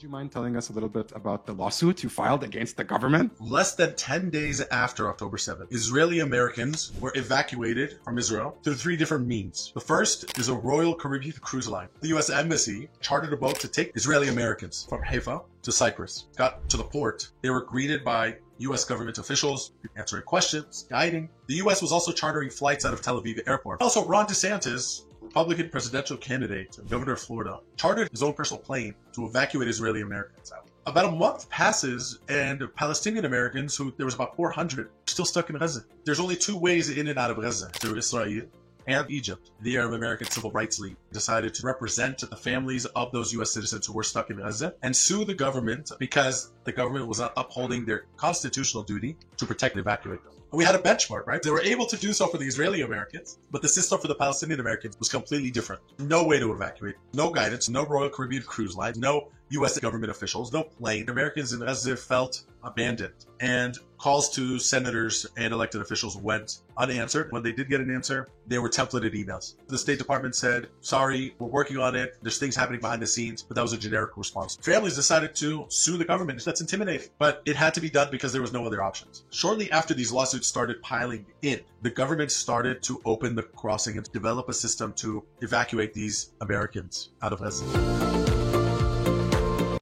you mind telling us a little bit about the lawsuit you filed against the government? Less than 10 days after October 7th, Israeli Americans were evacuated from Israel through 3 different means. The first is a Royal Caribbean cruise line. The U.S. Embassy chartered a boat to take Israeli Americans from Haifa to Cyprus. Got to the port. They were greeted by U.S. government officials, answering questions, guiding. The U.S. was also chartering flights out of Tel Aviv airport. Also, Ron DeSantis, Republican presidential candidate and governor of Florida, chartered his own personal plane to evacuate Israeli Americans out. About a month passes and Palestinian Americans, who there was about 400, are still stuck in Gaza. There's only 2 ways in and out of Gaza, through Israel and Egypt. The Arab American Civil Rights League decided to represent the families of those U.S. citizens who were stuck in Gaza and sue the government because the government was not upholding their constitutional duty to protect and evacuate them. And we had a benchmark, right? They were able to do so for the Israeli Americans, but the system for the Palestinian Americans was completely different. No way to evacuate, no guidance, no Royal Caribbean cruise line, no U.S. government officials, no plane. Americans in Gaza felt abandoned, and calls to senators and elected officials went unanswered. When they did get an answer, they were templated emails. The State Department said, sorry, we're working on it. There's things happening behind the scenes, but that was a generic response. Families decided to sue the government. That's intimidating, but it had to be done because there was no other options. Shortly after these lawsuits started piling in, the government started to open the crossing and develop a system to evacuate these Americans out of Gaza.